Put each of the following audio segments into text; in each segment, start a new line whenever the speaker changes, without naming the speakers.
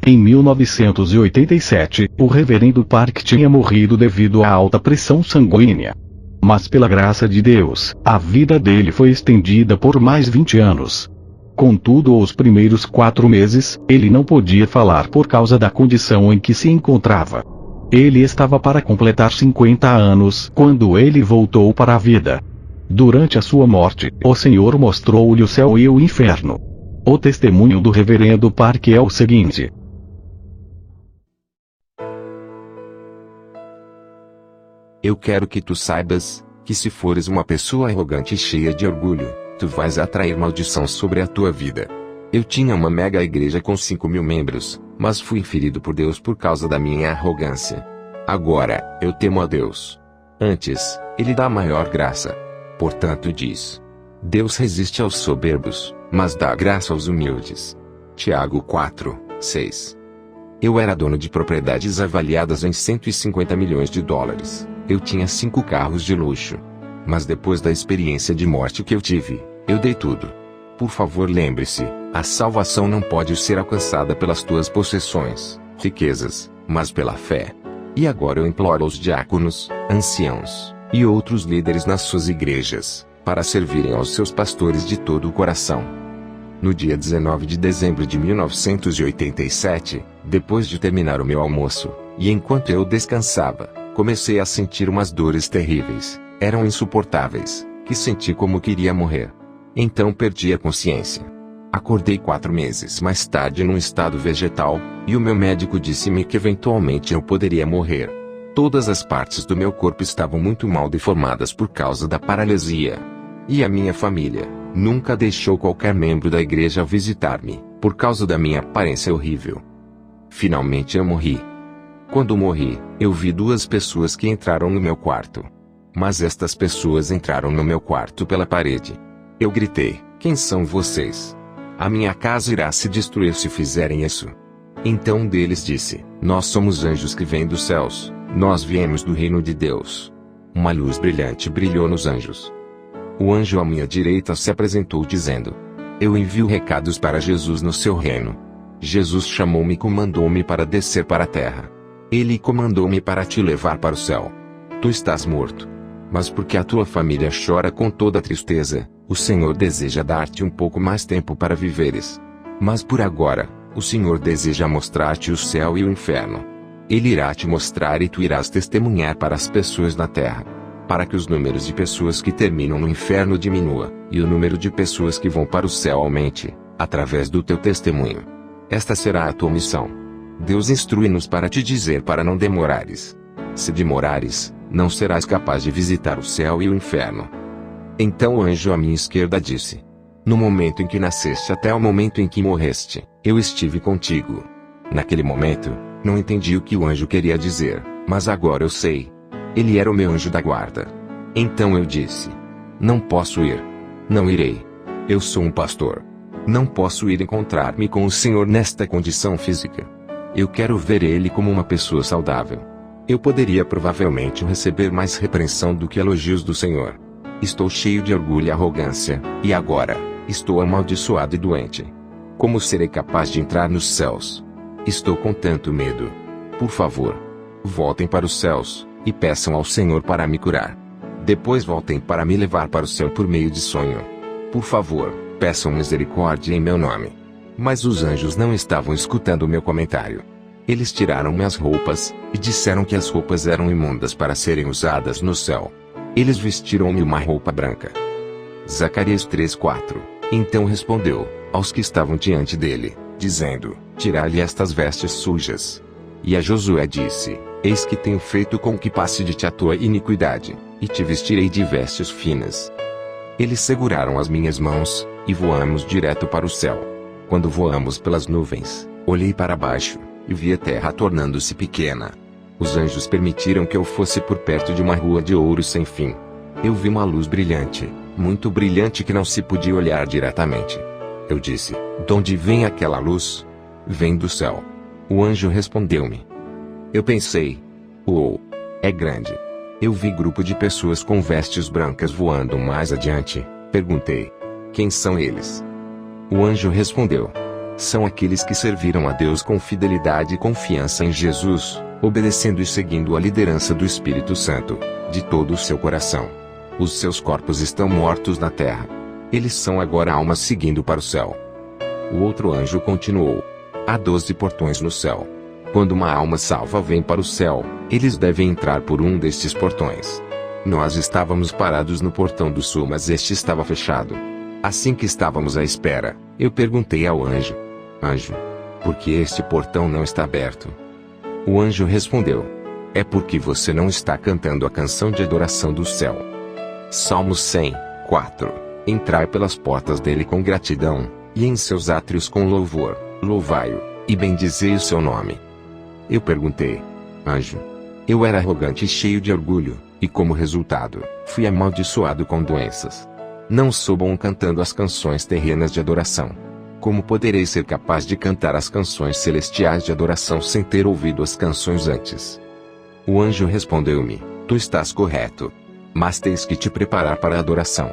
Em 1987, o reverendo Park tinha morrido devido à alta pressão sanguínea. Mas pela graça de Deus, a vida dele foi estendida por mais 20 anos. Contudo, os primeiros 4 meses, ele não podia falar por causa da condição em que se encontrava. Ele estava para completar 50 anos quando ele voltou para a vida. Durante a sua morte, o Senhor mostrou-lhe o céu e o inferno. O testemunho do reverendo Park é o seguinte:
Eu quero que tu saibas, que se fores uma pessoa arrogante e cheia de orgulho, tu vais atrair maldição sobre a tua vida. Eu tinha uma mega igreja com 5.000 membros, mas fui ferido por Deus por causa da minha arrogância. Agora, eu temo a Deus. Antes, Ele dá maior graça. Portanto diz: Deus resiste aos soberbos, mas dá graça aos humildes. Tiago 4, 6. Eu era dono de propriedades avaliadas em 150 milhões de dólares. Eu tinha 5 carros de luxo. Mas depois da experiência de morte que eu tive, eu dei tudo. Por favor, lembre-se, a salvação não pode ser alcançada pelas tuas possessões, riquezas, mas pela fé. E agora eu imploro aos diáconos, anciãos, e outros líderes nas suas igrejas, para servirem aos seus pastores de todo o coração. No dia 19 de dezembro de 1987, depois de terminar o meu almoço, e enquanto eu descansava, comecei a sentir umas dores terríveis, eram insuportáveis, que senti como queria morrer. Então perdi a consciência. Acordei 4 meses mais tarde num estado vegetal, e o meu médico disse-me que eventualmente eu poderia morrer. Todas as partes do meu corpo estavam muito mal deformadas por causa da paralisia. E a minha família nunca deixou qualquer membro da igreja visitar-me, por causa da minha aparência horrível. Finalmente eu morri. Quando morri, eu vi 2 pessoas que entraram no meu quarto. Mas estas pessoas entraram no meu quarto pela parede. Eu gritei: quem são vocês? A minha casa irá se destruir se fizerem isso. Então um deles disse: nós somos anjos que vêm dos céus, nós viemos do reino de Deus. Uma luz brilhante brilhou nos anjos. O anjo à minha direita se apresentou dizendo: eu envio recados para Jesus no seu reino. Jesus chamou-me e comandou-me para descer para a terra. Ele comandou-me para te levar para o céu. Tu estás morto. Mas porque a tua família chora com toda tristeza, o Senhor deseja dar-te um pouco mais tempo para viveres. Mas por agora, o Senhor deseja mostrar-te o céu e o inferno. Ele irá te mostrar e tu irás testemunhar para as pessoas na terra. Para que os números de pessoas que terminam no inferno diminua, e o número de pessoas que vão para o céu aumente, através do teu testemunho. Esta será a tua missão. Deus instrui-nos para te dizer para não demorares. Se demorares, não serás capaz de visitar o céu e o inferno. Então o anjo à minha esquerda disse: no momento em que nasceste até o momento em que morreste, eu estive contigo. Naquele momento, não entendi o que o anjo queria dizer, mas agora eu sei. Ele era o meu anjo da guarda. Então eu disse: não posso ir. Não irei. Eu sou um pastor. Não posso ir encontrar-me com o Senhor nesta condição física. Eu quero ver Ele como uma pessoa saudável. Eu poderia provavelmente receber mais repreensão do que elogios do Senhor. Estou cheio de orgulho e arrogância, e agora, estou amaldiçoado e doente. Como serei capaz de entrar nos céus? Estou com tanto medo. Por favor, voltem para os céus, e peçam ao Senhor para me curar. Depois voltem para me levar para o céu por meio de sonho. Por favor, peçam misericórdia em meu nome. Mas os anjos não estavam escutando o meu comentário. Eles tiraram minhas roupas, e disseram que as roupas eram imundas para serem usadas no céu. Eles vestiram-me uma roupa branca. Zacarias 3:4. Então respondeu aos que estavam diante dele, dizendo: tirai-lhe estas vestes sujas. E a Josué disse: eis que tenho feito com que passe de ti a tua iniquidade, e te vestirei de vestes finas. Eles seguraram as minhas mãos, e voamos direto para o céu. Quando voamos pelas nuvens, olhei para baixo, e vi a terra tornando-se pequena. Os anjos permitiram que eu fosse por perto de uma rua de ouro sem fim. Eu vi uma luz brilhante, muito brilhante que não se podia olhar diretamente. Eu disse: de onde vem aquela luz? Vem do céu. O anjo respondeu-me. Eu pensei: uou, é grande. Eu vi grupo de pessoas com vestes brancas voando mais adiante. Perguntei: quem são eles? O anjo respondeu: São aqueles que serviram a Deus com fidelidade e confiança em Jesus, obedecendo e seguindo a liderança do Espírito Santo, de todo o seu coração. Os seus corpos estão mortos na terra. Eles são agora almas seguindo para o céu. O outro anjo continuou: há 12 portões no céu. Quando uma alma salva vem para o céu, eles devem entrar por um destes portões. Nós estávamos parados no portão do sul, mas este estava fechado. Assim que estávamos à espera, eu perguntei ao anjo: Anjo, por que este portão não está aberto? O anjo respondeu: é porque você não está cantando a canção de adoração do céu. Salmos 100, 4. Entrai pelas portas dele com gratidão, e em seus átrios com louvor, louvai-o, e bendizei o seu nome. Eu perguntei: Anjo, eu era arrogante e cheio de orgulho, e como resultado, fui amaldiçoado com doenças. Não sou bom cantando as canções terrenas de adoração. Como poderei ser capaz de cantar as canções celestiais de adoração sem ter ouvido as canções antes? O anjo respondeu-me: tu estás correto. Mas tens que te preparar para a adoração.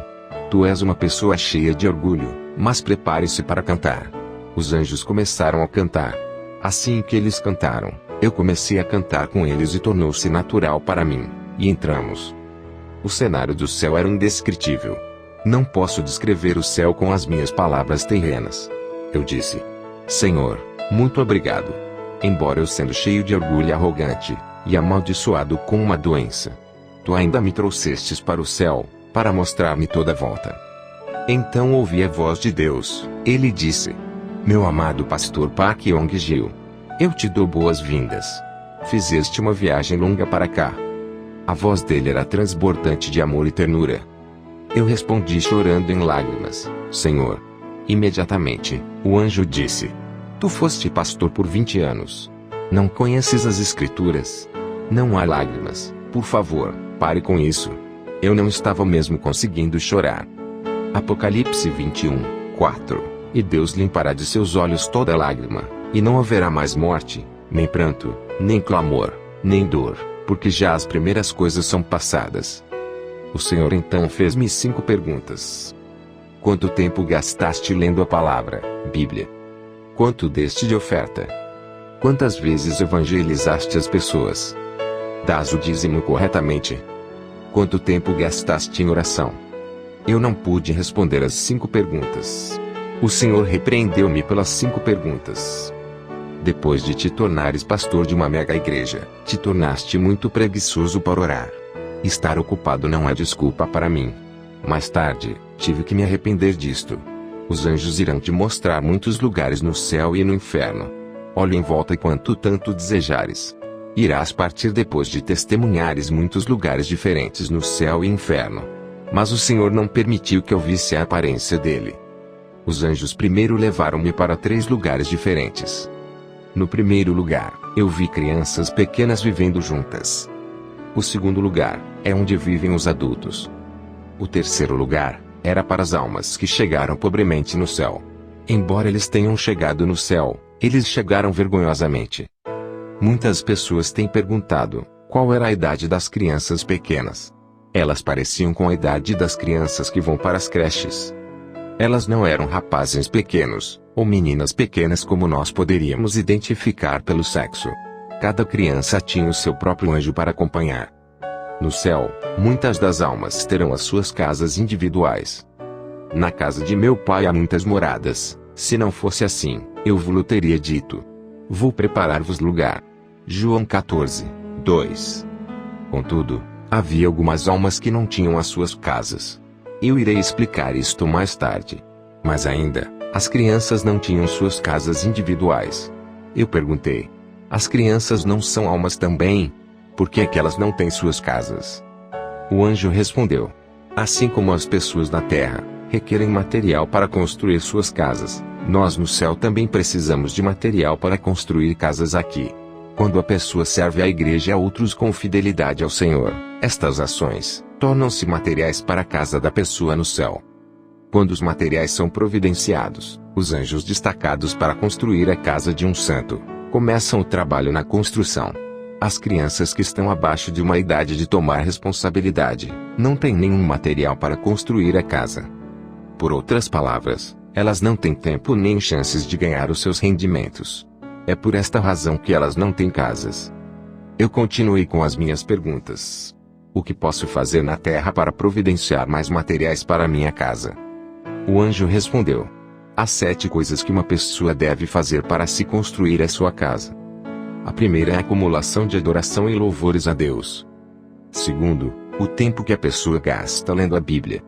Tu és uma pessoa cheia de orgulho, mas prepare-se para cantar. Os anjos começaram a cantar. Assim que eles cantaram, eu comecei a cantar com eles e tornou-se natural para mim, e entramos. O cenário do céu era indescritível. Não posso descrever o céu com as minhas palavras terrenas. Eu disse: Senhor, muito obrigado. Embora eu sendo cheio de orgulho e arrogante, e amaldiçoado com uma doença, tu ainda me trouxestes para o céu, para mostrar-me toda a volta. Então ouvi a voz de Deus. Ele disse: meu amado pastor Park Yong-gil, eu te dou boas-vindas. Fizeste uma viagem longa para cá. A voz dele era transbordante de amor e ternura. Eu respondi chorando em lágrimas: Senhor. Imediatamente, o anjo disse: tu foste pastor por 20 anos. Não conheces as Escrituras? Não há lágrimas, por favor, pare com isso. Eu não estava mesmo conseguindo chorar. Apocalipse 21, 4. E Deus limpará de seus olhos toda lágrima, e não haverá mais morte, nem pranto, nem clamor, nem dor, porque já as primeiras coisas são passadas. O Senhor então fez-me 5 perguntas. Quanto tempo gastaste lendo a palavra, Bíblia? Quanto deste de oferta? Quantas vezes evangelizaste as pessoas? Dás o dízimo corretamente? Quanto tempo gastaste em oração? Eu não pude responder as 5 perguntas. O Senhor repreendeu-me pelas 5 perguntas. Depois de te tornares pastor de uma mega igreja, te tornaste muito preguiçoso para orar. Estar ocupado não é desculpa para mim. Mais tarde, tive que me arrepender disto. Os anjos irão te mostrar muitos lugares no céu e no inferno. Olhe em volta quanto tanto desejares. Irás partir depois de testemunhares muitos lugares diferentes no céu e inferno. Mas o Senhor não permitiu que eu visse a aparência dele. Os anjos primeiro levaram-me para 3 lugares diferentes. No primeiro lugar, eu vi crianças pequenas vivendo juntas. O segundo lugar é onde vivem os adultos. O terceiro lugar era para as almas que chegaram pobremente no céu. Embora eles tenham chegado no céu, eles chegaram vergonhosamente. Muitas pessoas têm perguntado qual era a idade das crianças pequenas. Elas pareciam com a idade das crianças que vão para as creches. Elas não eram rapazes pequenos, ou meninas pequenas como nós poderíamos identificar pelo sexo. Cada criança tinha o seu próprio anjo para acompanhar. No céu, muitas das almas terão as suas casas individuais. Na casa de meu pai há muitas moradas. Se não fosse assim, eu vos teria dito: vou preparar-vos lugar. João 14, 2. Contudo, havia algumas almas que não tinham as suas casas. Eu irei explicar isto mais tarde. Mas ainda, as crianças não tinham suas casas individuais. Eu perguntei: as crianças não são almas também? Por que é que elas não têm suas casas? O anjo respondeu: assim como as pessoas na terra requerem material para construir suas casas, nós no céu também precisamos de material para construir casas aqui. Quando a pessoa serve à igreja e a outros com fidelidade ao Senhor, estas ações tornam-se materiais para a casa da pessoa no céu. Quando os materiais são providenciados, os anjos destacados para construir a casa de um santo começam o trabalho na construção. As crianças que estão abaixo de uma idade de tomar responsabilidade não têm nenhum material para construir a casa. Por outras palavras, Elas não têm tempo nem chances de ganhar os seus rendimentos. É por esta razão que elas não têm casas. Eu continuei com as minhas perguntas. O que posso fazer na terra para providenciar mais materiais para minha casa? O anjo respondeu: há 7 coisas que uma pessoa deve fazer para se construir a sua casa. A primeira é a acumulação de adoração e louvores a Deus. Segundo, o tempo que a pessoa gasta lendo a Bíblia.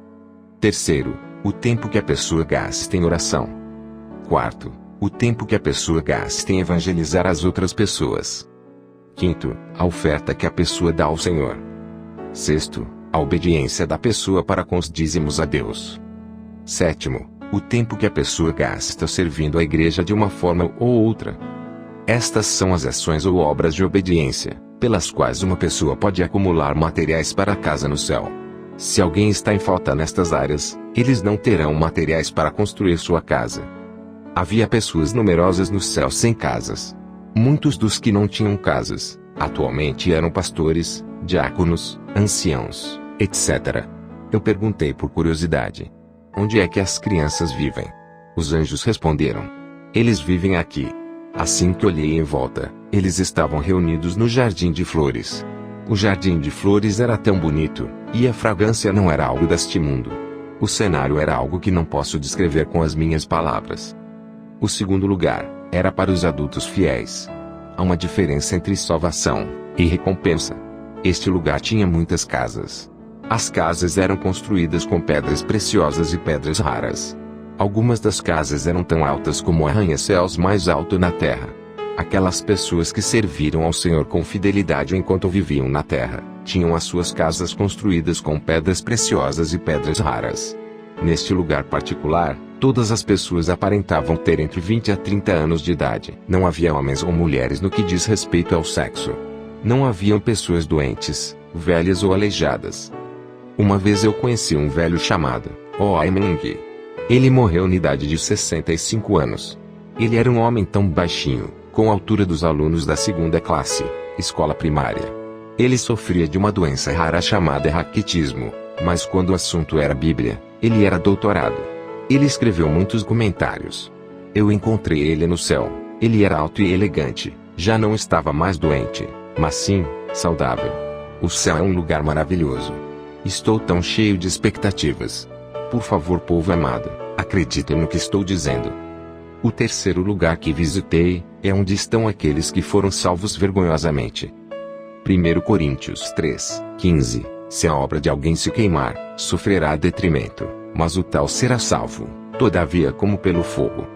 Terceiro, o tempo que a pessoa gasta em oração. Quarto, o tempo que a pessoa gasta em evangelizar as outras pessoas. Quinto, a oferta que a pessoa dá ao Senhor. Sexto, a obediência da pessoa para com os dízimos a Deus. Sétimo, o tempo que a pessoa gasta servindo a igreja de uma forma ou outra. Estas são as ações ou obras de obediência, pelas quais uma pessoa pode acumular materiais para a casa no céu. Se alguém está em falta nestas áreas, eles não terão materiais para construir sua casa. Havia pessoas numerosas no céu sem casas. Muitos dos que não tinham casas, atualmente eram pastores, diáconos, anciãos, etc. Eu perguntei por curiosidade: onde é que as crianças vivem? Os anjos responderam: eles vivem aqui. Assim que olhei em volta, eles estavam reunidos no jardim de flores. O jardim de flores era tão bonito, e a fragrância não era algo deste mundo. O cenário era algo que não posso descrever com as minhas palavras. O segundo lugar era para os adultos fiéis. Há uma diferença entre salvação e recompensa. Este lugar tinha muitas casas. As casas eram construídas com pedras preciosas e pedras raras. Algumas das casas eram tão altas como o arranha-céus mais alto na terra. Aquelas pessoas que serviram ao Senhor com fidelidade enquanto viviam na terra, tinham as suas casas construídas com pedras preciosas e pedras raras. Neste lugar particular, todas as pessoas aparentavam ter entre 20 a 30 anos de idade. Não havia homens ou mulheres no que diz respeito ao sexo. Não haviam pessoas doentes, velhas ou aleijadas. Uma vez eu conheci um velho chamado Oimeng. Ele morreu na idade de 65 anos. Ele era um homem tão baixinho, com a altura dos alunos da 2ª classe, escola primária. Ele sofria de uma doença rara chamada raquitismo, mas quando o assunto era Bíblia, ele era doutorado. Ele escreveu muitos comentários. Eu encontrei ele no céu. Ele era alto e elegante, já não estava mais doente, mas sim, saudável. O céu é um lugar maravilhoso. Estou tão cheio de expectativas. Por favor, povo amado, acreditem no que estou dizendo. O terceiro lugar que visitei é onde estão aqueles que foram salvos vergonhosamente. 1 Coríntios 3:15. Se a obra de alguém se queimar, sofrerá detrimento, mas o tal será salvo, todavia como pelo fogo.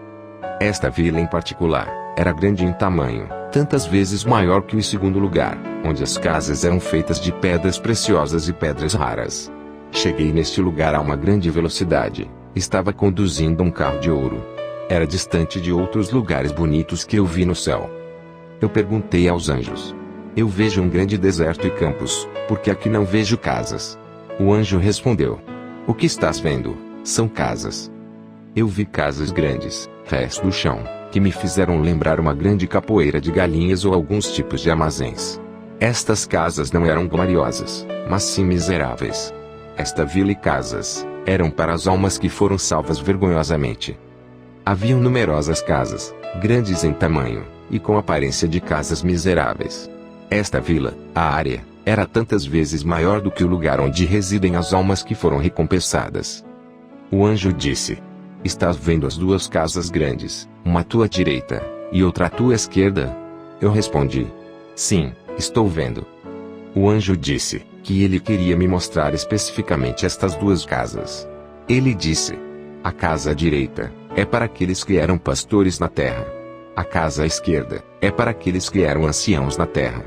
Esta vila em particular era grande em tamanho, tantas vezes maior que o segundo lugar, onde as casas eram feitas de pedras preciosas e pedras raras. Cheguei neste lugar a uma grande velocidade. Estava conduzindo um carro de ouro. Era distante de outros lugares bonitos que eu vi no céu. Eu perguntei aos anjos: eu vejo um grande deserto e campos, porque aqui não vejo casas. O anjo respondeu: o que estás vendo são casas. Eu vi casas grandes, rés do chão, que me fizeram lembrar uma grande capoeira de galinhas ou alguns tipos de armazéns. Estas casas não eram gloriosas, mas sim miseráveis. Esta vila e casas eram para as almas que foram salvas vergonhosamente. Haviam numerosas casas, grandes em tamanho, e com aparência de casas miseráveis. Esta vila, a área, era tantas vezes maior do que o lugar onde residem as almas que foram recompensadas. O anjo disse: estás vendo as 2 casas grandes, uma à tua direita, e outra à tua esquerda? Eu respondi: sim, estou vendo. O anjo disse que ele queria me mostrar especificamente estas 2 casas. Ele disse: a casa à direita é para aqueles que eram pastores na terra. A casa à esquerda é para aqueles que eram anciãos na terra.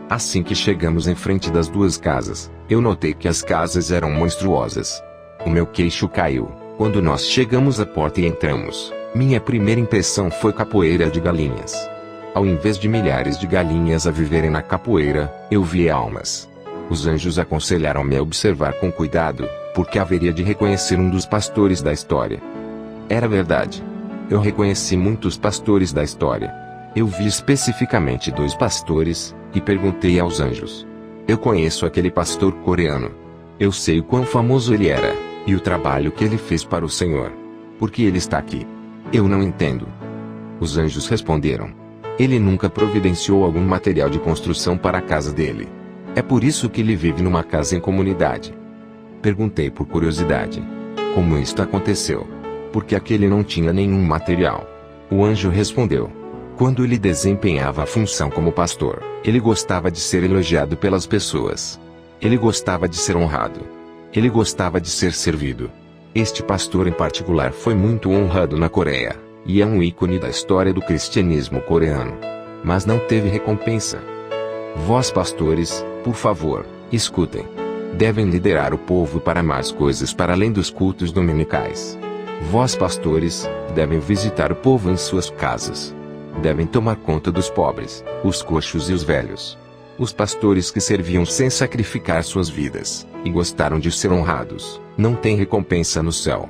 Assim que chegamos em frente das 2 casas, eu notei que as casas eram monstruosas. O meu queixo caiu quando nós chegamos à porta e entramos. Minha primeira impressão foi capoeira de galinhas. Ao invés de milhares de galinhas a viverem na capoeira, eu vi almas. Os anjos aconselharam-me a observar com cuidado, porque haveria de reconhecer um dos pastores da história. Era verdade. Eu reconheci muitos pastores da história. Eu vi especificamente 2 pastores, e perguntei aos anjos: eu conheço aquele pastor coreano. Eu sei o quão famoso ele era, e o trabalho que ele fez para o Senhor. Por que ele está aqui? Eu não entendo. Os anjos responderam: ele nunca providenciou algum material de construção para a casa dele. É por isso que ele vive numa casa em comunidade. Perguntei por curiosidade: como isto aconteceu? Porque aquele não tinha nenhum material. O anjo respondeu: quando ele desempenhava a função como pastor, ele gostava de ser elogiado pelas pessoas. Ele gostava de ser honrado. Ele gostava de ser servido. Este pastor em particular foi muito honrado na Coreia, e é um ícone da história do cristianismo coreano. Mas não teve recompensa. Vós pastores, por favor, escutem. Devem liderar o povo para mais coisas para além dos cultos dominicais. Vós pastores, devem visitar o povo em suas casas. Devem tomar conta dos pobres, os coxos e os velhos. Os pastores que serviam sem sacrificar suas vidas, e gostaram de ser honrados, não têm recompensa no céu.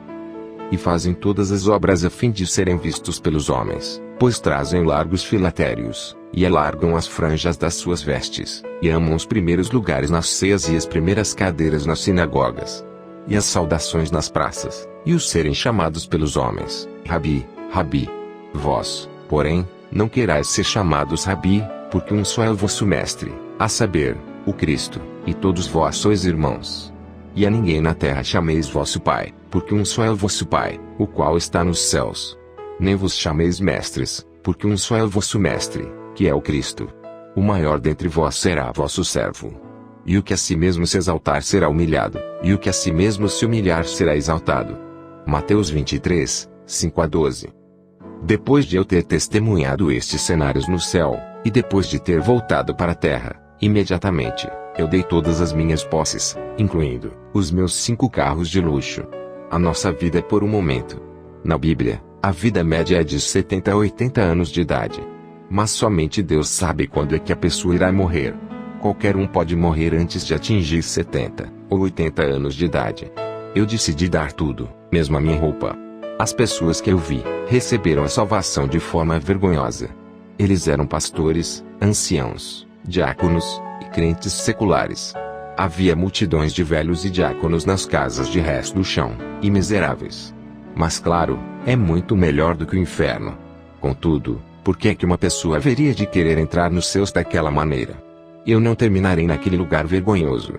E fazem todas as obras a fim de serem vistos pelos homens, pois trazem largos filatérios, e alargam as franjas das suas vestes, e amam os primeiros lugares nas ceias e as primeiras cadeiras nas sinagogas, e as saudações nas praças, e os serem chamados pelos homens, Rabi, Rabi. Vós, porém, não querais ser chamados Rabi, porque um só é o vosso mestre, a saber, o Cristo, e todos vós sois irmãos. E a ninguém na terra chameis vosso Pai, porque um só é o vosso Pai, o qual está nos céus. Nem vos chameis mestres, porque um só é o vosso mestre, que é o Cristo. O maior dentre vós será vosso servo. E o que a si mesmo se exaltar será humilhado, e o que a si mesmo se humilhar será exaltado. Mateus 23, 5-12. Depois de eu ter testemunhado estes cenários no céu, e depois de ter voltado para a terra, imediatamente, eu dei todas as minhas posses, incluindo os meus 5 carros de luxo. A nossa vida é por um momento. Na Bíblia, a vida média é de 70 a 80 anos de idade. Mas somente Deus sabe quando é que a pessoa irá morrer. Qualquer um pode morrer antes de atingir 70 ou 80 anos de idade. Eu decidi dar tudo, mesmo a minha roupa. As pessoas que eu vi, receberam a salvação de forma vergonhosa. Eles eram pastores, anciãos, diáconos, e crentes seculares. Havia multidões de velhos e diáconos nas casas de resto do chão, e miseráveis. Mas claro, é muito melhor do que o inferno. Contudo, por que é que uma pessoa haveria de querer entrar nos céus daquela maneira? Eu não terminarei naquele lugar vergonhoso.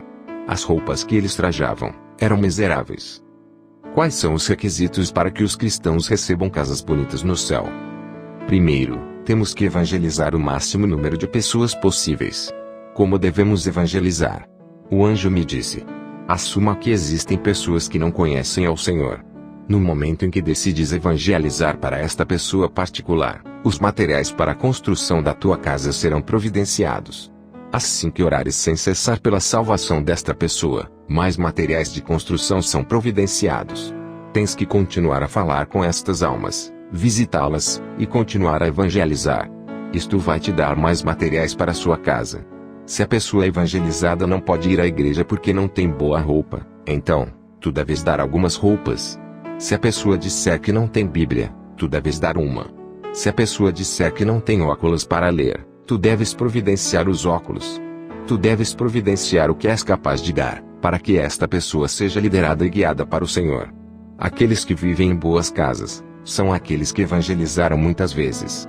As roupas que eles trajavam, eram miseráveis. Quais são os requisitos para que os cristãos recebam casas bonitas no céu? Primeiro, temos que evangelizar o máximo número de pessoas possíveis. Como devemos evangelizar? O anjo me disse: assuma que existem pessoas que não conhecem ao Senhor. No momento em que decides evangelizar para esta pessoa particular, os materiais para a construção da tua casa serão providenciados. Assim que orares sem cessar pela salvação desta pessoa, mais materiais de construção são providenciados. Tens que continuar a falar com estas almas, visitá-las, e continuar a evangelizar. Isto vai te dar mais materiais para a sua casa. Se a pessoa evangelizada não pode ir à igreja porque não tem boa roupa, então, tu deves dar algumas roupas. Se a pessoa disser que não tem Bíblia, tu deves dar uma. Se a pessoa disser que não tem óculos para ler, tu deves providenciar os óculos. Tu deves providenciar o que és capaz de dar, para que esta pessoa seja liderada e guiada para o Senhor. Aqueles que vivem em boas casas, são aqueles que evangelizaram muitas vezes.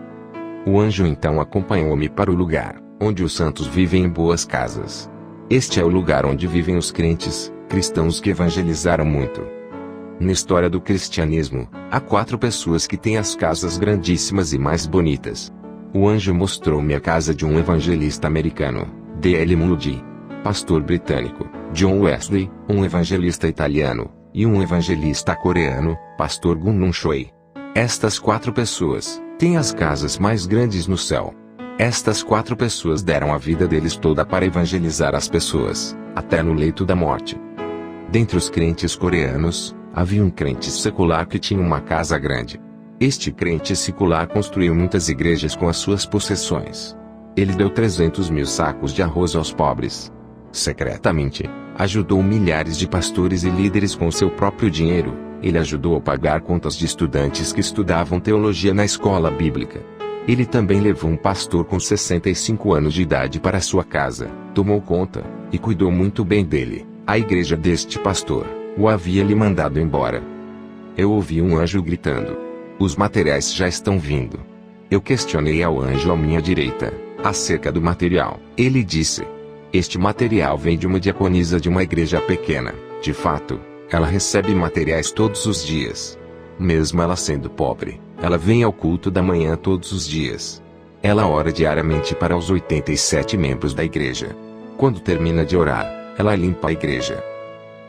O anjo então acompanhou-me para o lugar, onde os santos vivem em boas casas. Este é o lugar onde vivem os crentes, cristãos que evangelizaram muito. Na história do cristianismo, há 4 pessoas que têm as casas grandíssimas e mais bonitas. O anjo mostrou-me a casa de um evangelista americano, D.L. Moody, pastor britânico, John Wesley, um evangelista italiano, e um evangelista coreano, pastor Gun-Nun Choi. Estas 4 pessoas têm as casas mais grandes no céu. Estas 4 pessoas deram a vida deles toda para evangelizar as pessoas, até no leito da morte. Dentre os crentes coreanos, havia um crente secular que tinha uma casa grande. Este crente secular construiu muitas igrejas com as suas possessões. Ele deu 300 mil sacos de arroz aos pobres. Secretamente, ajudou milhares de pastores e líderes com seu próprio dinheiro. Ele ajudou a pagar contas de estudantes que estudavam teologia na escola bíblica. Ele também levou um pastor com 65 anos de idade para sua casa, tomou conta, e cuidou muito bem dele. A igreja deste pastor o havia lhe mandado embora. Eu ouvi um anjo gritando: os materiais já estão vindo. Eu questionei ao anjo à minha direita acerca do material. Ele disse: este material vem de uma diaconisa de uma igreja pequena. De fato, ela recebe materiais todos os dias. Mesmo ela sendo pobre, ela vem ao culto da manhã todos os dias. Ela ora diariamente para os 87 membros da igreja. Quando termina de orar, ela limpa a igreja.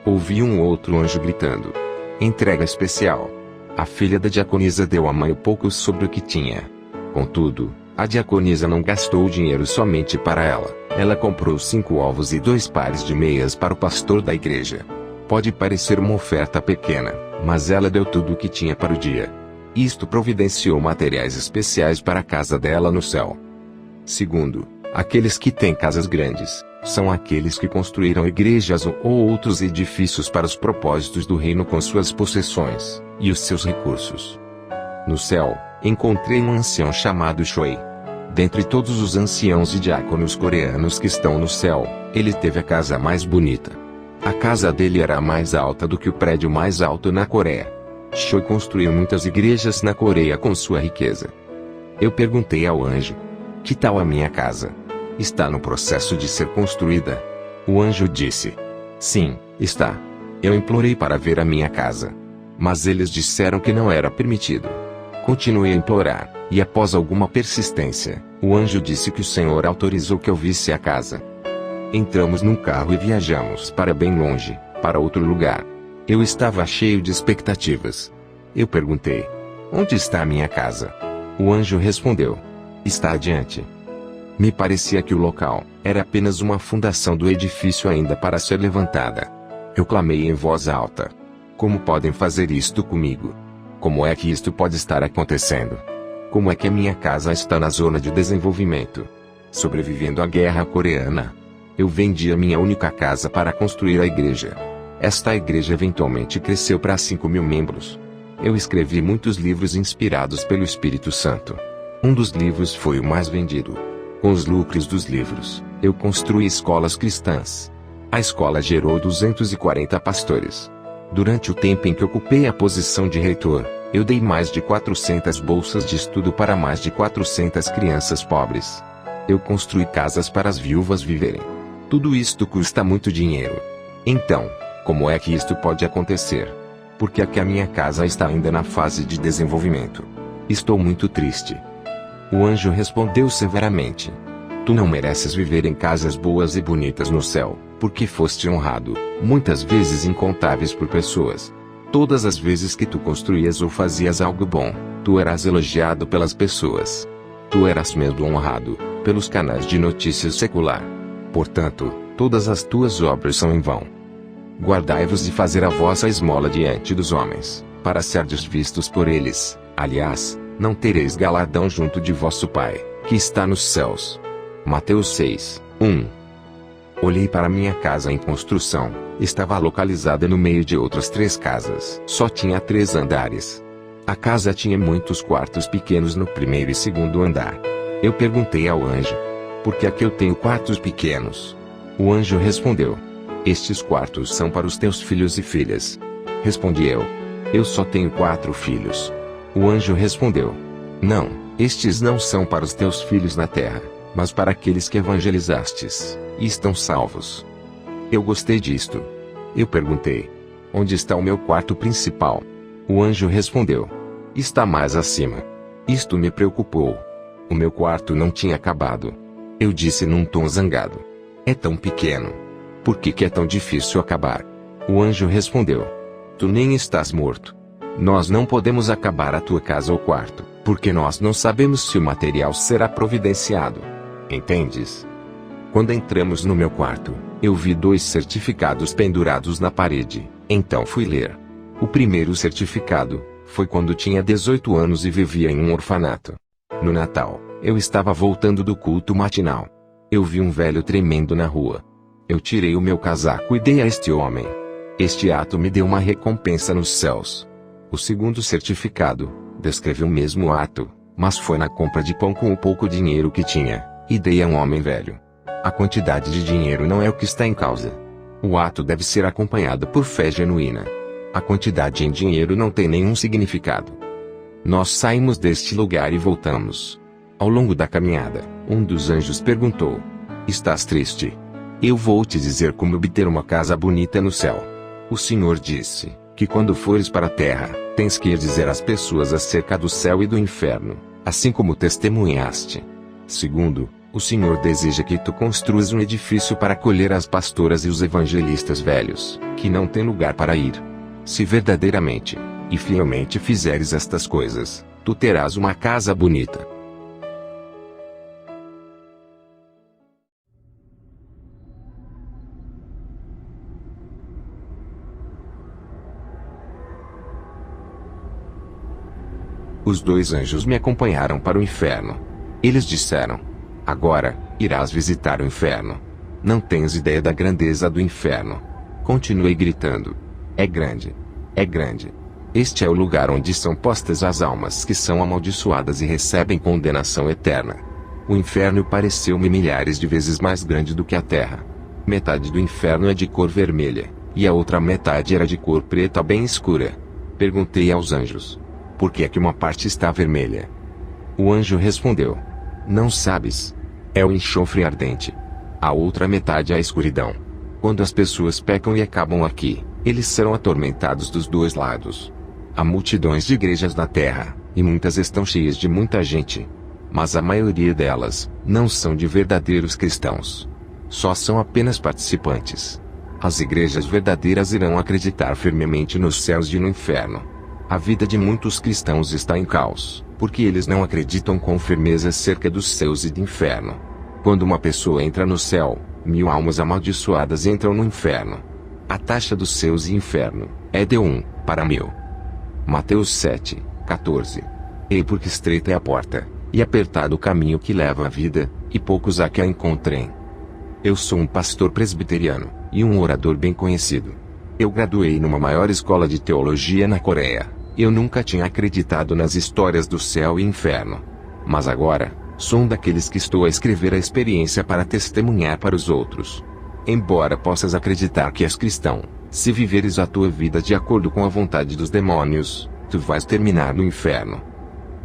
Ouvi um outro anjo gritando: entrega especial. A filha da diaconisa deu à mãe pouco sobre o que tinha. Contudo, a diaconisa não gastou o dinheiro somente para ela. Ela comprou 5 ovos e 2 pares de meias para o pastor da igreja. Pode parecer uma oferta pequena, mas ela deu tudo o que tinha para o dia. Isto providenciou materiais especiais para a casa dela no céu. Segundo, aqueles que têm casas grandes, são aqueles que construíram igrejas ou outros edifícios para os propósitos do reino com suas possessões e os seus recursos. No céu, encontrei um ancião chamado Choi. Dentre todos os anciãos e diáconos coreanos que estão no céu, ele teve a casa mais bonita. A casa dele era mais alta do que o prédio mais alto na Coreia. Choi construiu muitas igrejas na Coreia com sua riqueza. Eu perguntei ao anjo: que tal a minha casa? Está no processo de ser construída? O anjo disse: sim, está. Eu implorei para ver a minha casa, mas eles disseram que não era permitido. Continuei a implorar, e após alguma persistência, o anjo disse que o Senhor autorizou que eu visse a casa. Entramos num carro e viajamos para bem longe, para outro lugar. Eu estava cheio de expectativas. Eu perguntei: onde está a minha casa? O anjo respondeu: está adiante. Me parecia que o local era apenas uma fundação do edifício ainda para ser levantada. Eu clamei em voz alta: como podem fazer isto comigo? Como é que isto pode estar acontecendo? Como é que a minha casa está na zona de desenvolvimento? Sobrevivendo à guerra coreana. Eu vendi a minha única casa para construir a igreja. Esta igreja eventualmente cresceu para 5.000 membros. Eu escrevi muitos livros inspirados pelo Espírito Santo. Um dos livros foi o mais vendido. Com os lucros dos livros, eu construí escolas cristãs. A escola gerou 240 pastores. Durante o tempo em que ocupei a posição de reitor, eu dei mais de 400 bolsas de estudo para mais de 400 crianças pobres. Eu construí casas para as viúvas viverem. Tudo isto custa muito dinheiro. Então, como é que isto pode acontecer? Porque aqui a minha casa está ainda na fase de desenvolvimento. Estou muito triste. O anjo respondeu severamente: tu não mereces viver em casas boas e bonitas no céu, porque foste honrado, muitas vezes incontáveis por pessoas. Todas as vezes que tu construías ou fazias algo bom, tu eras elogiado pelas pessoas. Tu eras mesmo honrado pelos canais de notícias secular. Portanto, todas as tuas obras são em vão. Guardai-vos de fazer a vossa esmola diante dos homens, para serdes vistos por eles. Aliás, não tereis galardão junto de vosso Pai, que está nos céus. Mateus 6, 1. Olhei para minha casa em construção. Estava localizada no meio de outras 3 casas. Só tinha 3 andares. A casa tinha muitos quartos pequenos no primeiro e segundo andar. Eu perguntei ao anjo: por que aqui eu tenho quartos pequenos? O anjo respondeu: estes quartos são para os teus filhos e filhas. Respondi eu: eu só tenho 4 filhos. O anjo respondeu: não, estes não são para os teus filhos na terra, mas para aqueles que evangelizastes, e estão salvos. Eu gostei disto. Eu perguntei: onde está o meu quarto principal? O anjo respondeu: está mais acima. Isto me preocupou. O meu quarto não tinha acabado. Eu disse num tom zangado: é tão pequeno. Por que é tão difícil acabar? O anjo respondeu: tu nem estás morto. Nós não podemos acabar a tua casa ou quarto, porque nós não sabemos se o material será providenciado. Entendes? Quando entramos no meu quarto, eu vi 2 certificados pendurados na parede. Então fui ler. O primeiro certificado foi quando tinha 18 anos e vivia em um orfanato. No Natal, eu estava voltando do culto matinal. Eu vi um velho tremendo na rua. Eu tirei o meu casaco e dei a este homem. Este ato me deu uma recompensa nos céus. O segundo certificado descreve o mesmo ato, mas foi na compra de pão com o pouco dinheiro que tinha, e dei a um homem velho. A quantidade de dinheiro não é o que está em causa. O ato deve ser acompanhado por fé genuína. A quantidade em dinheiro não tem nenhum significado. Nós saímos deste lugar e voltamos. Ao longo da caminhada, um dos anjos perguntou: estás triste? Eu vou te dizer como obter uma casa bonita no céu. O Senhor disse que quando fores para a terra, tens que ir dizer às pessoas acerca do céu e do inferno, assim como testemunhaste. Segundo, o Senhor deseja que tu construas um edifício para acolher as pastoras e os evangelistas velhos, que não têm lugar para ir. Se verdadeiramente e fielmente fizeres estas coisas, tu terás uma casa bonita. Os dois anjos me acompanharam para o inferno. Eles disseram: agora, irás visitar o inferno. Não tens ideia da grandeza do inferno. Continuei gritando: é grande. É grande. Este é o lugar onde são postas as almas que são amaldiçoadas e recebem condenação eterna. O inferno pareceu-me milhares de vezes mais grande do que a terra. Metade do inferno é de cor vermelha, e a outra metade era de cor preta bem escura. Perguntei aos anjos: por que é que uma parte está vermelha? O anjo respondeu: não sabes. É o enxofre ardente. A outra metade é a escuridão. Quando as pessoas pecam e acabam aqui, eles serão atormentados dos dois lados. Há multidões de igrejas na terra, e muitas estão cheias de muita gente. Mas a maioria delas não são de verdadeiros cristãos. Só são apenas participantes. As igrejas verdadeiras irão acreditar firmemente nos céus e no inferno. A vida de muitos cristãos está em caos, porque eles não acreditam com firmeza acerca dos céus e do inferno. Quando uma pessoa entra no céu, 1000 almas amaldiçoadas entram no inferno. A taxa dos céus e inferno é de 1 para 1000. Mateus 7:14. Ei, porque estreita é a porta, e apertado o caminho que leva à vida, e poucos há que a encontrem. Eu sou um pastor presbiteriano, e um orador bem conhecido. Eu graduei numa maior escola de teologia na Coreia. Eu nunca tinha acreditado nas histórias do céu e inferno. Mas agora, sou um daqueles que estou a escrever a experiência para testemunhar para os outros. Embora possas acreditar que és cristão, se viveres a tua vida de acordo com a vontade dos demônios, tu vais terminar no inferno.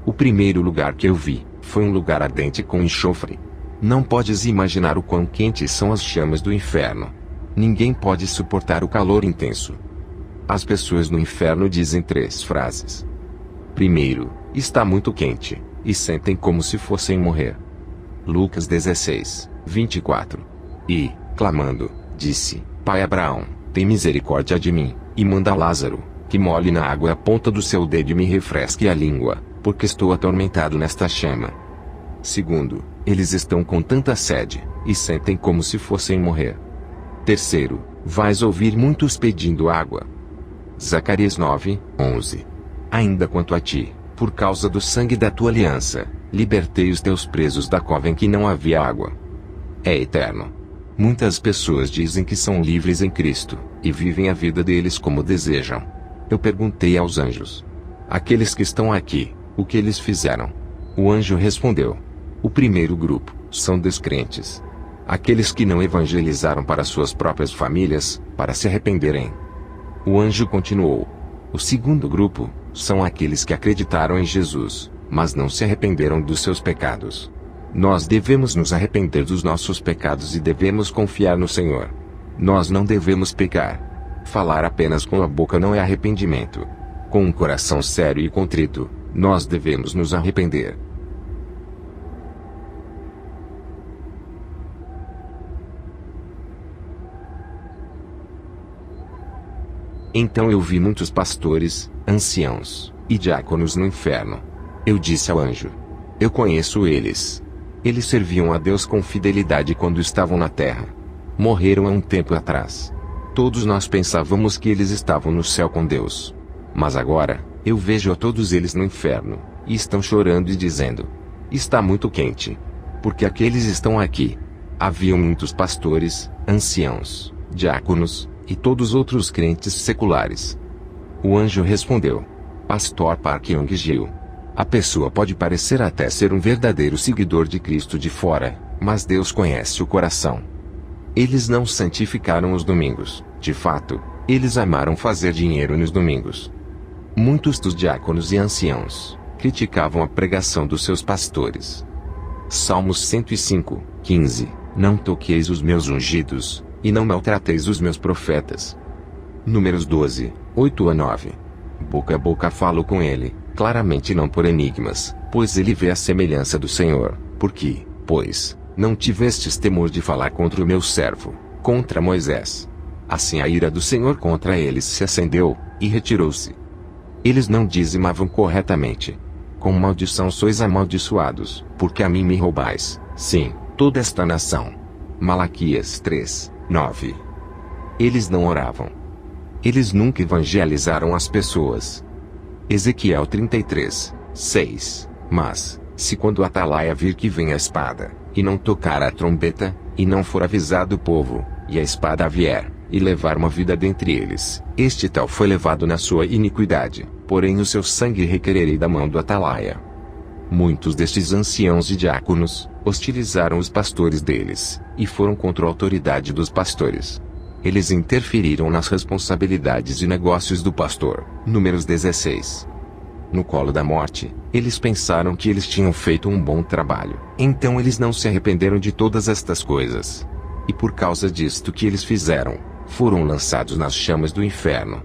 O primeiro lugar que eu vi foi um lugar ardente com enxofre. Não podes imaginar o quão quentes são as chamas do inferno. Ninguém pode suportar o calor intenso. As pessoas no inferno dizem 3 frases. Primeiro, está muito quente, e sentem como se fossem morrer. Lucas 16:24. E, clamando, disse: Pai Abraão, tem misericórdia de mim, e manda Lázaro, que molhe na água a ponta do seu dedo e me refresque a língua, porque estou atormentado nesta chama. Segundo, eles estão com tanta sede, e sentem como se fossem morrer. Terceiro, vais ouvir muitos pedindo água. Zacarias 9:11. Ainda quanto a ti, por causa do sangue da tua aliança, libertei os teus presos da cova em que não havia água. É eterno. Muitas pessoas dizem que são livres em Cristo, e vivem a vida deles como desejam. Eu perguntei aos anjos: aqueles que estão aqui, o que eles fizeram? O anjo respondeu: o primeiro grupo são descrentes. Aqueles que não evangelizaram para suas próprias famílias, para se arrependerem. O anjo continuou: o segundo grupo são aqueles que acreditaram em Jesus, mas não se arrependeram dos seus pecados. Nós devemos nos arrepender dos nossos pecados e devemos confiar no Senhor. Nós não devemos pecar. Falar apenas com a boca não é arrependimento. Com um coração sério e contrito, nós devemos nos arrepender. Então eu vi muitos pastores, anciãos e diáconos no inferno. Eu disse ao anjo: eu conheço eles. Eles serviam a Deus com fidelidade quando estavam na terra. Morreram há um tempo atrás. Todos nós pensávamos que eles estavam no céu com Deus. Mas agora, eu vejo a todos eles no inferno, e estão chorando e dizendo: está muito quente. Porque aqueles estão aqui. Haviam muitos pastores, anciãos, diáconos, e todos outros crentes seculares. O anjo respondeu: Pastor Park Young-gil, a pessoa pode parecer até ser um verdadeiro seguidor de Cristo de fora, mas Deus conhece o coração. Eles não santificaram os domingos, de fato. Eles amaram fazer dinheiro nos domingos. Muitos dos diáconos e anciãos criticavam a pregação dos seus pastores. Salmos 105, 15. Não toqueis os meus ungidos, e não maltrateis os meus profetas. Números 12, 8 a 9. Boca a boca falo com ele, claramente não por enigmas, pois ele vê a semelhança do Senhor. Porque, pois, não tivestes temor de falar contra o meu servo, contra Moisés. Assim a ira do Senhor contra eles se acendeu, e retirou-se. Eles não dizimavam corretamente. Com maldição sois amaldiçoados, porque a mim me roubais, sim, toda esta nação. Malaquias 3, 9. Eles não oravam. Eles nunca evangelizaram as pessoas. Ezequiel 33, 6. Mas, se quando o atalaia vir que vem a espada, e não tocar a trombeta, e não for avisado o povo, e a espada vier, e levar uma vida dentre eles, este tal foi levado na sua iniquidade, porém o seu sangue requererei da mão do atalaia. Muitos destes anciãos e diáconos hostilizaram os pastores deles, e foram contra a autoridade dos pastores. Eles interferiram nas responsabilidades e negócios do pastor. Números 16. No colo da morte, eles pensaram que eles tinham feito um bom trabalho. Então eles não se arrependeram de todas estas coisas. E por causa disto que eles fizeram, foram lançados nas chamas do inferno.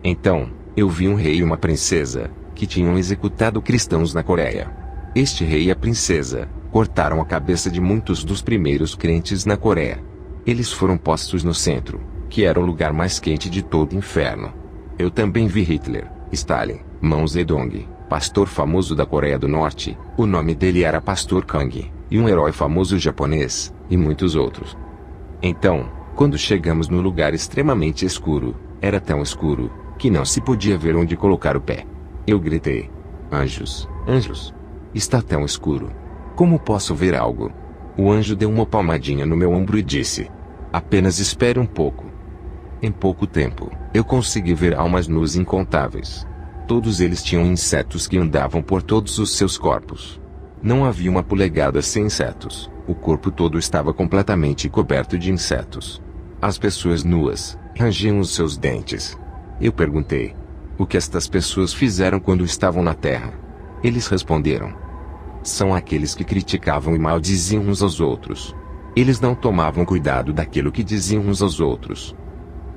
Então, eu vi um rei e uma princesa, que tinham executado cristãos na Coreia. Este rei e a princesa cortaram a cabeça de muitos dos primeiros crentes na Coreia. Eles foram postos no centro, que era o lugar mais quente de todo o inferno. Eu também vi Hitler, Stalin, Mao Zedong, pastor famoso da Coreia do Norte, o nome dele era Pastor Kang, e um herói famoso japonês, e muitos outros. Então, quando chegamos no lugar extremamente escuro, era tão escuro, que não se podia ver onde colocar o pé. Eu gritei: anjos, anjos! Está tão escuro. Como posso ver algo? O anjo deu uma palmadinha no meu ombro e disse: apenas espere um pouco. Em pouco tempo, eu consegui ver almas nuas incontáveis. Todos eles tinham insetos que andavam por todos os seus corpos. Não havia uma polegada sem insetos. O corpo todo estava completamente coberto de insetos. As pessoas nuas rangiam os seus dentes. Eu perguntei: o que estas pessoas fizeram quando estavam na terra? Eles responderam: são aqueles que criticavam e maldiziam uns aos outros. Eles não tomavam cuidado daquilo que diziam uns aos outros.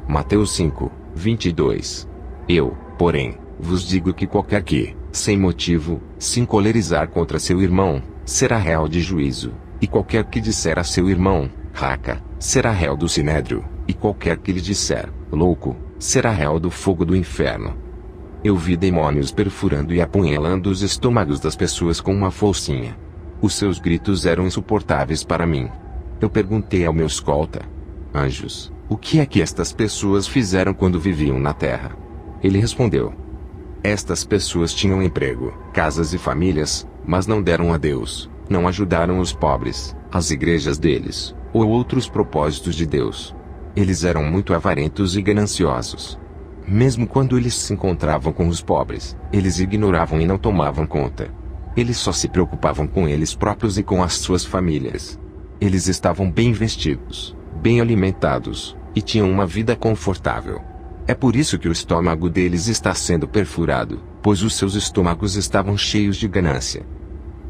Mateus 5, 22. Eu, porém, vos digo que qualquer que, sem motivo, se encolerizar contra seu irmão, será réu de juízo, e qualquer que disser a seu irmão, raca, será réu do sinédrio, e qualquer que lhe disser, louco, será réu do fogo do inferno. Eu vi demônios perfurando e apunhalando os estômagos das pessoas com uma foicinha. Os seus gritos eram insuportáveis para mim. Eu perguntei ao meu escolta: anjos, o que é que estas pessoas fizeram quando viviam na terra? Ele respondeu: estas pessoas tinham emprego, casas e famílias, mas não deram a Deus, não ajudaram os pobres, as igrejas deles, ou outros propósitos de Deus. Eles eram muito avarentos e gananciosos. Mesmo quando eles se encontravam com os pobres, eles ignoravam e não tomavam conta. Eles só se preocupavam com eles próprios e com as suas famílias. Eles estavam bem vestidos, bem alimentados, e tinham uma vida confortável. É por isso que o estômago deles está sendo perfurado, pois os seus estômagos estavam cheios de ganância.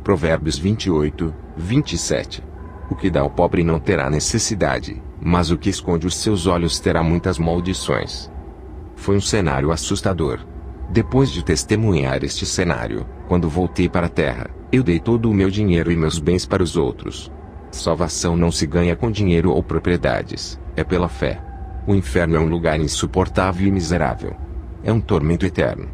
Provérbios 28, 27. O que dá ao pobre não terá necessidade, mas o que esconde os seus olhos terá muitas maldições. Foi um cenário assustador. Depois de testemunhar este cenário, quando voltei para a terra, eu dei todo o meu dinheiro e meus bens para os outros. Salvação não se ganha com dinheiro ou propriedades, é pela fé. O inferno é um lugar insuportável e miserável. É um tormento eterno.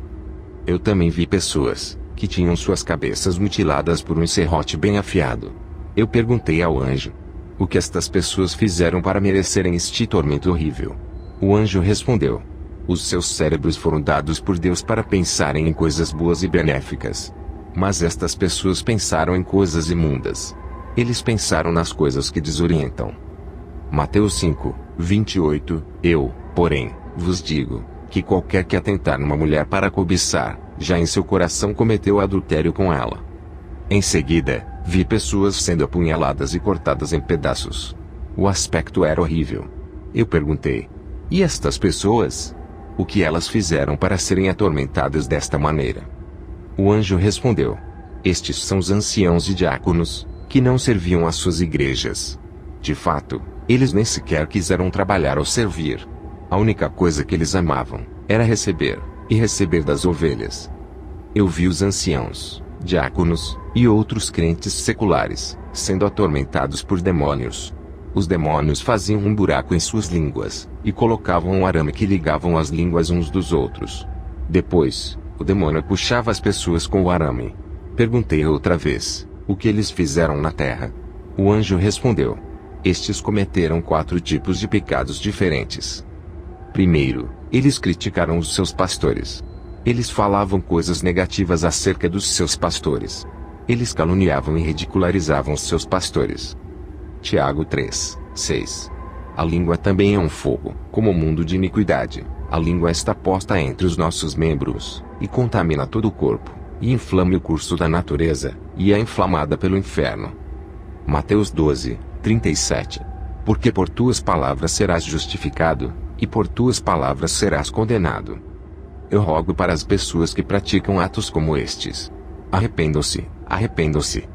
Eu também vi pessoas que tinham suas cabeças mutiladas por um serrote bem afiado. Eu perguntei ao anjo: o que estas pessoas fizeram para merecerem este tormento horrível? O anjo respondeu: os seus cérebros foram dados por Deus para pensarem em coisas boas e benéficas. Mas estas pessoas pensaram em coisas imundas. Eles pensaram nas coisas que desorientam. Mateus 5, 28. Eu, porém, vos digo, que qualquer que atentar numa mulher para cobiçar, já em seu coração cometeu adultério com ela. Em seguida, vi pessoas sendo apunhaladas e cortadas em pedaços. O aspecto era horrível. Eu perguntei: E estas pessoas? O que elas fizeram para serem atormentadas desta maneira? O anjo respondeu: estes são os anciãos e diáconos, que não serviam às suas igrejas. De fato, eles nem sequer quiseram trabalhar ou servir. A única coisa que eles amavam era receber, e receber das ovelhas. Eu vi os anciãos, diáconos, e outros crentes seculares, sendo atormentados por demônios. Os demônios faziam um buraco em suas línguas, e colocavam um arame que ligavam as línguas uns dos outros. Depois, o demônio puxava as pessoas com o arame. Perguntei outra vez: o que eles fizeram na terra? O anjo respondeu: estes cometeram 4 tipos de pecados diferentes. Primeiro, eles criticaram os seus pastores. Eles falavam coisas negativas acerca dos seus pastores. Eles caluniavam e ridicularizavam os seus pastores. Tiago 3:6. A língua também é um fogo, como o mundo de iniquidade. A língua está posta entre os nossos membros, e contamina todo o corpo, e inflama o curso da natureza, e é inflamada pelo inferno. Mateus 12:37. Porque por tuas palavras serás justificado, e por tuas palavras serás condenado. Eu rogo para as pessoas que praticam atos como estes. Arrependam-se, arrependam-se.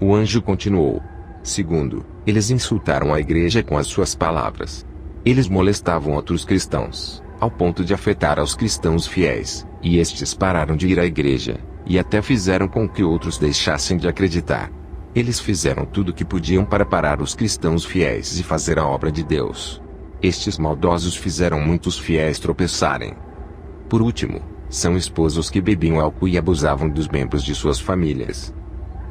O anjo continuou: segundo, eles insultaram a igreja com as suas palavras. Eles molestavam outros cristãos, ao ponto de afetar aos cristãos fiéis, e estes pararam de ir à igreja, e até fizeram com que outros deixassem de acreditar. Eles fizeram tudo o que podiam para parar os cristãos fiéis e fazer a obra de Deus. Estes maldosos fizeram muitos fiéis tropeçarem. Por último, são esposos que bebiam álcool e abusavam dos membros de suas famílias.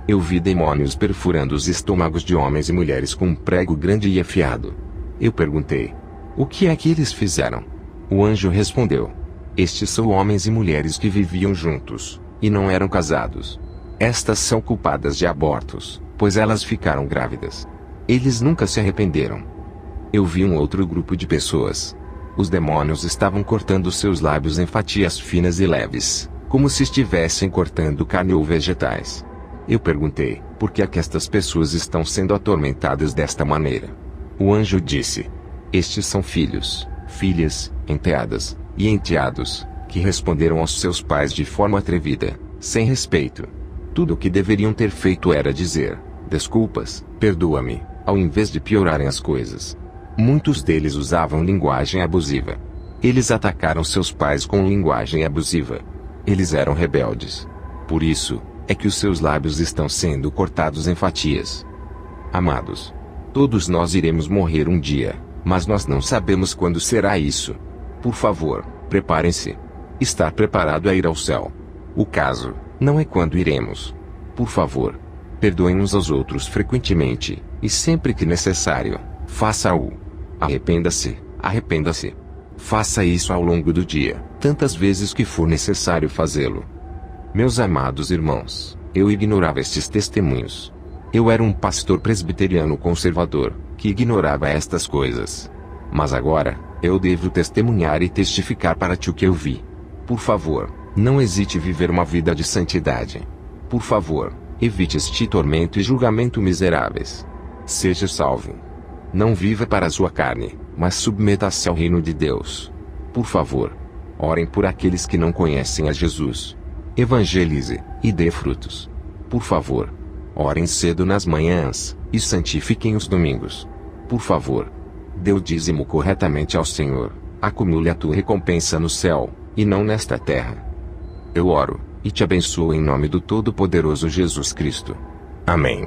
Eu vi demônios perfurando os estômagos de homens e mulheres com um prego grande e afiado. Eu perguntei: o que é que eles fizeram? O anjo respondeu: estes são homens e mulheres que viviam juntos, e não eram casados. Estas são culpadas de abortos, pois elas ficaram grávidas. Eles nunca se arrependeram. Eu vi um outro grupo de pessoas. Os demônios estavam cortando seus lábios em fatias finas e leves, como se estivessem cortando carne ou vegetais. Eu perguntei: por que é que estas pessoas estão sendo atormentadas desta maneira? O anjo disse: estes são filhos, filhas, enteadas, e enteados, que responderam aos seus pais de forma atrevida, sem respeito. Tudo o que deveriam ter feito era dizer: desculpas, perdoa-me, ao invés de piorarem as coisas. Muitos deles usavam linguagem abusiva. Eles atacaram seus pais com linguagem abusiva. Eles eram rebeldes. Por isso, é que os seus lábios estão sendo cortados em fatias. Amados, todos nós iremos morrer um dia, mas nós não sabemos quando será isso. Por favor, preparem-se. Estar preparado a ir ao céu. O caso não é quando iremos. Por favor, perdoem uns aos outros frequentemente, e sempre que necessário, faça-o. Arrependa-se, arrependa-se. Faça isso ao longo do dia, tantas vezes que for necessário fazê-lo. Meus amados irmãos, eu ignorava estes testemunhos. Eu era um pastor presbiteriano conservador, que ignorava estas coisas. Mas agora, eu devo testemunhar e testificar para ti o que eu vi. Por favor, não hesite em viver uma vida de santidade. Por favor, evite este tormento e julgamento miseráveis. Seja salvo. Não viva para a sua carne, mas submeta-se ao reino de Deus. Por favor, orem por aqueles que não conhecem a Jesus. Evangelize, e dê frutos. Por favor, orem cedo nas manhãs, e santifiquem os domingos. Por favor, dê o dízimo corretamente ao Senhor. Acumule a tua recompensa no céu, e não nesta terra. Eu oro, e te abençoo em nome do Todo-Poderoso Jesus Cristo. Amém.